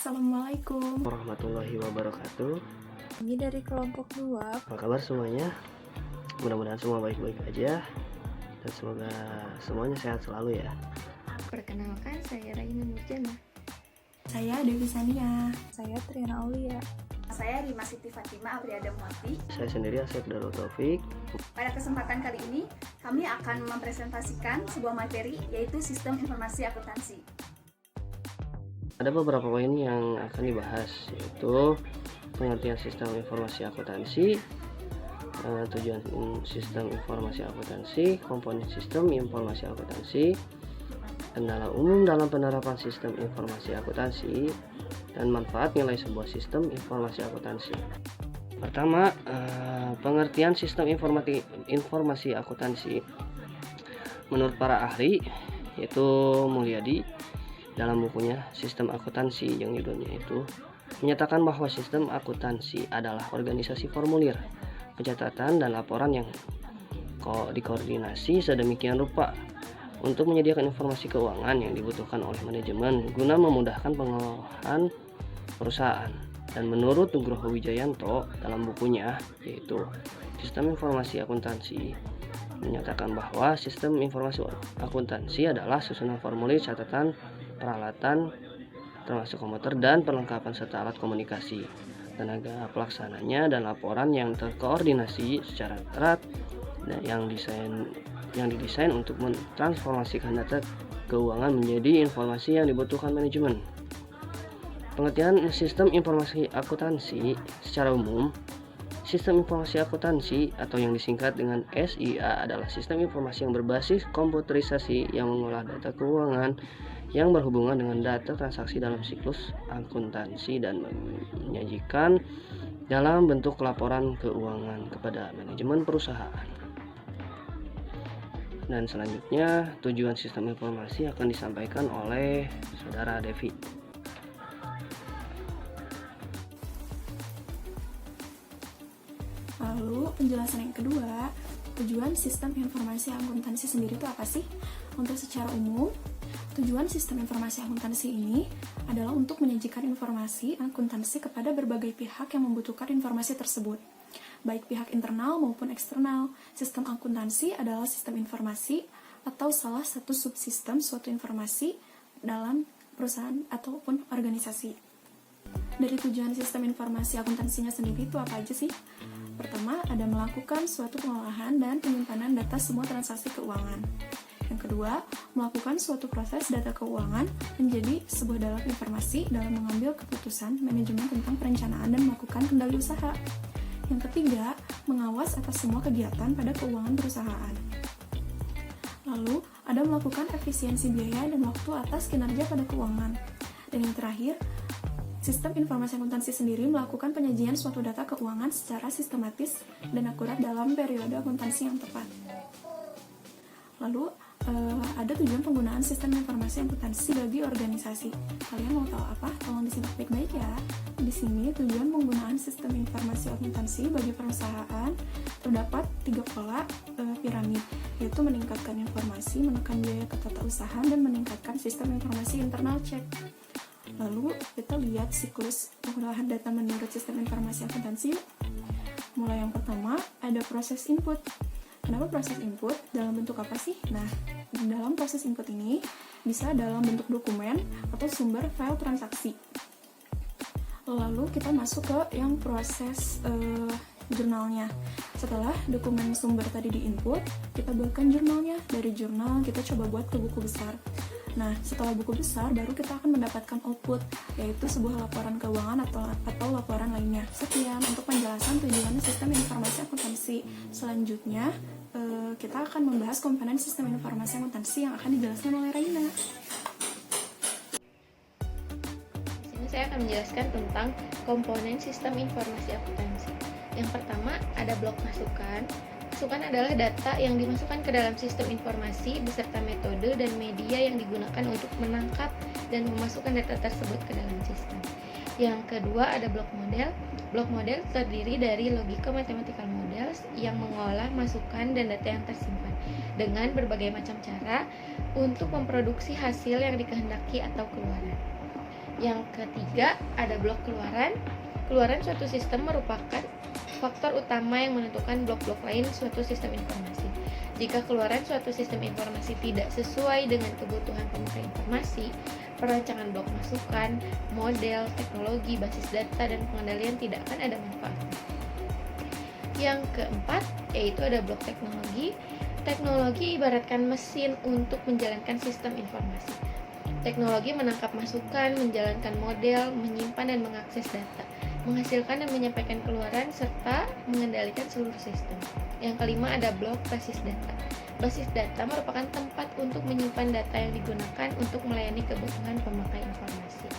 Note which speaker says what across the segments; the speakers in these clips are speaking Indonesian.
Speaker 1: Assalamualaikum.
Speaker 2: Warahmatullahi wabarakatuh.
Speaker 1: Kami dari kelompok 2.
Speaker 2: Apa kabar semuanya? Mudah-mudahan semua baik-baik aja dan semoga semuanya sehat selalu ya.
Speaker 3: Perkenalkan, saya Raina Nurjana.
Speaker 1: Saya Dewi Sania. Saya Triana Aulia.
Speaker 4: Saya Rima Siti Fatima Abriada Muati.
Speaker 2: Saya sendiri Asep Darul Taufik.
Speaker 4: Pada kesempatan kali ini, kami akan mempresentasikan sebuah materi yaitu Sistem Informasi Akuntansi.
Speaker 2: Ada beberapa poin yang akan dibahas, yaitu pengertian sistem informasi akuntansi, tujuan sistem informasi akuntansi, komponen sistem informasi akuntansi, kendala umum dalam penerapan sistem informasi akuntansi, dan manfaat nilai sebuah sistem informasi akuntansi. Pertama, pengertian sistem informasi akuntansi. Menurut para ahli, yaitu Mulyadi, dalam bukunya Sistem Akuntansi yang judulnya itu menyatakan bahwa sistem akuntansi adalah organisasi formulir, pencatatan, dan laporan yang dikoordinasi sedemikian rupa untuk menyediakan informasi keuangan yang dibutuhkan oleh manajemen guna memudahkan pengelolaan perusahaan. Dan menurut Nugroho Wijayanto dalam bukunya yaitu Sistem Informasi Akuntansi menyatakan bahwa sistem informasi akuntansi adalah susunan formulir, catatan, peralatan termasuk komputer dan perlengkapan serta alat komunikasi, tenaga pelaksananya, dan laporan yang terkoordinasi secara erat dan yang didesain untuk mentransformasikan data keuangan menjadi informasi yang dibutuhkan manajemen. Pengertian sistem informasi akuntansi secara umum. Sistem informasi akuntansi atau yang disingkat dengan SIA adalah sistem informasi yang berbasis komputerisasi yang mengolah data keuangan yang berhubungan dengan data transaksi dalam siklus akuntansi dan menyajikan dalam bentuk laporan keuangan kepada manajemen perusahaan. Dan selanjutnya, tujuan sistem informasi akan disampaikan oleh Saudara Devi.
Speaker 1: Lalu penjelasan yang kedua, tujuan sistem informasi akuntansi sendiri itu apa sih? Untuk secara umum, tujuan sistem informasi akuntansi ini adalah untuk menyajikan informasi akuntansi kepada berbagai pihak yang membutuhkan informasi tersebut, baik pihak internal maupun eksternal. Sistem akuntansi adalah sistem informasi atau salah satu subsistem suatu informasi dalam perusahaan ataupun organisasi. Dari tujuan sistem informasi akuntansinya sendiri itu apa aja sih? Pertama, ada melakukan suatu pengolahan dan penyimpanan data semua transaksi keuangan. Yang kedua, melakukan suatu proses data keuangan menjadi sebuah dalam informasi dalam mengambil keputusan manajemen tentang perencanaan dan melakukan kendali usaha. Yang ketiga, mengawas atas semua kegiatan pada keuangan perusahaan. Lalu, ada melakukan efisiensi biaya dan waktu atas kinerja pada keuangan. Dan yang terakhir, sistem informasi akuntansi sendiri melakukan penyajian suatu data keuangan secara sistematis dan akurat dalam periode akuntansi yang tepat. Lalu, ada tujuan penggunaan sistem informasi akuntansi bagi organisasi. Kalian mau tahu apa? Tolong disimak baik-baik ya. Di sini tujuan penggunaan sistem informasi akuntansi bagi perusahaan terdapat 3 pola piramid, yaitu meningkatkan informasi, menekan biaya ketatarusahaan, dan meningkatkan sistem informasi internal check. Lalu kita lihat siklus pengolahan data menurut sistem informasi akuntansi. Mulai yang pertama, ada proses input. Kenapa proses input? Dalam bentuk apa sih? Nah, dalam proses input ini bisa dalam bentuk dokumen atau sumber file transaksi. Lalu kita masuk ke yang proses jurnalnya. Setelah dokumen sumber tadi diinput, kita buatkan jurnalnya. Dari jurnal kita coba buat ke buku besar. Nah, setelah buku besar, baru kita akan mendapatkan output, yaitu sebuah laporan keuangan atau laporan lainnya. Sekian untuk penjelasan tujuan sistem informasi akuntansi. Selanjutnya, kita akan membahas komponen sistem informasi akuntansi yang akan dijelaskan oleh Raina.
Speaker 3: Di sini saya akan menjelaskan tentang komponen sistem informasi akuntansi. Yang pertama, ada blok masukan. Masukan adalah data yang dimasukkan ke dalam sistem informasi beserta metode dan media yang digunakan untuk menangkap dan memasukkan data tersebut ke dalam sistem. Yang kedua, ada blok model. Blok model terdiri dari logika mathematical models yang mengolah masukan dan data yang tersimpan dengan berbagai macam cara untuk memproduksi hasil yang dikehendaki atau keluaran. Yang ketiga, ada blok keluaran. Keluaran suatu sistem merupakan faktor utama yang menentukan blok-blok lain suatu sistem informasi. Jika keluaran suatu sistem informasi tidak sesuai dengan kebutuhan pemakai informasi, perancangan blok masukan, model, teknologi, basis data, dan pengendalian tidak akan ada manfaatnya. Yang keempat, yaitu ada blok teknologi. Teknologi ibaratkan mesin untuk menjalankan sistem informasi. Teknologi menangkap masukan, menjalankan model, menyimpan dan mengakses data, menghasilkan dan menyampaikan keluaran, serta mengendalikan seluruh sistem. Yang kelima ada blok basis data. Basis data merupakan tempat untuk menyimpan data yang digunakan untuk melayani kebutuhan pemakai informasi.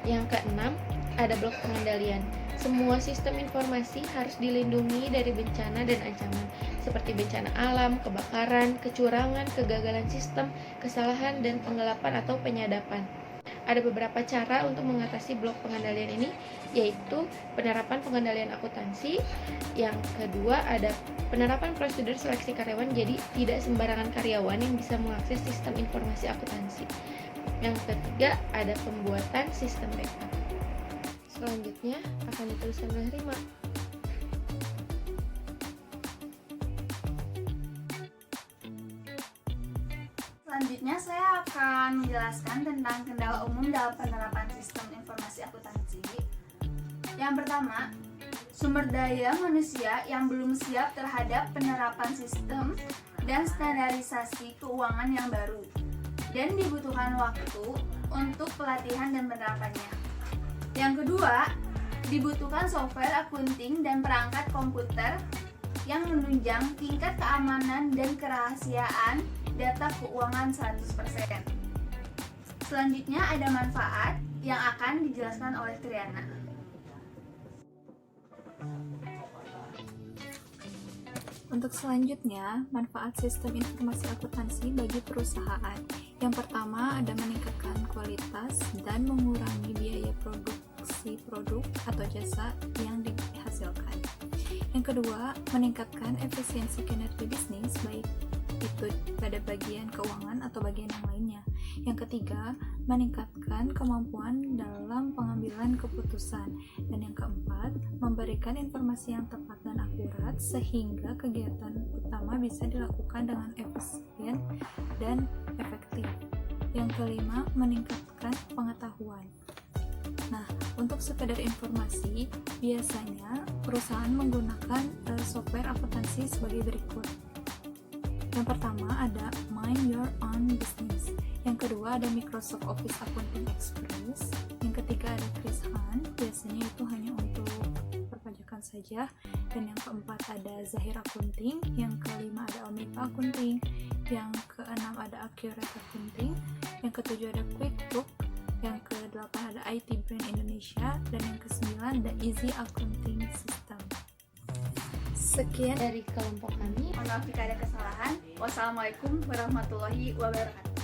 Speaker 3: Yang keenam ada blok pengendalian. Semua sistem informasi harus dilindungi dari bencana dan ancaman, seperti bencana alam, kebakaran, kecurangan, kegagalan sistem, kesalahan, dan penggelapan atau penyadapan. Ada beberapa cara untuk mengatasi blok pengendalian ini, yaitu penerapan pengendalian akuntansi. Yang kedua ada penerapan prosedur seleksi karyawan, jadi tidak sembarangan karyawan yang bisa mengakses sistem informasi akuntansi. Yang ketiga ada pembuatan sistem backup. Selanjutnya akan dituliskan oleh Rima.
Speaker 4: Selanjutnya saya akan menjelaskan tentang kendala umum dalam penerapan sistem informasi akuntansi. Yang pertama, sumber daya manusia yang belum siap terhadap penerapan sistem dan standarisasi keuangan yang baru, dan dibutuhkan waktu untuk pelatihan dan penerapannya. Yang kedua, dibutuhkan software accounting dan perangkat komputer yang menunjang tingkat keamanan dan kerahasiaan data keuangan 100%. Selanjutnya ada manfaat yang akan dijelaskan oleh Triana.
Speaker 1: Untuk selanjutnya, manfaat sistem informasi akuntansi bagi perusahaan. Yang pertama ada meningkatkan kualitas dan mengurangi biaya produksi produk atau jasa yang dihasilkan. Yang kedua, meningkatkan efisiensi kinerja bisnis, baik itu pada bagian keuangan atau bagian yang lainnya. Yang ketiga, meningkatkan kemampuan dalam pengambilan keputusan. Dan yang keempat, memberikan informasi yang tepat dan akurat sehingga kegiatan utama bisa dilakukan dengan efisien dan efektif. Yang kelima, meningkatkan pengetahuan. Nah, untuk sekedar informasi, biasanya perusahaan menggunakan software akuntansi sebagai berikut. Yang pertama ada Mind Your Own Business. Yang kedua ada Microsoft Office Accounting Express. Yang ketiga ada Chris Hunt, biasanya itu hanya untuk perpajakan saja. Dan yang keempat ada Zahir Accounting. Yang kelima ada Omega Accounting. Yang keenam ada Accurate Accounting. Yang ketujuh ada QuickBook. Yang kedelapan ada IT Brain Indonesia. Dan yang kesembilan ada Easy Accounting System. Sekian
Speaker 3: Dari kelompok kami.
Speaker 4: Mohon maaf jika ada kesalahan. Wassalamualaikum warahmatullahi wabarakatuh.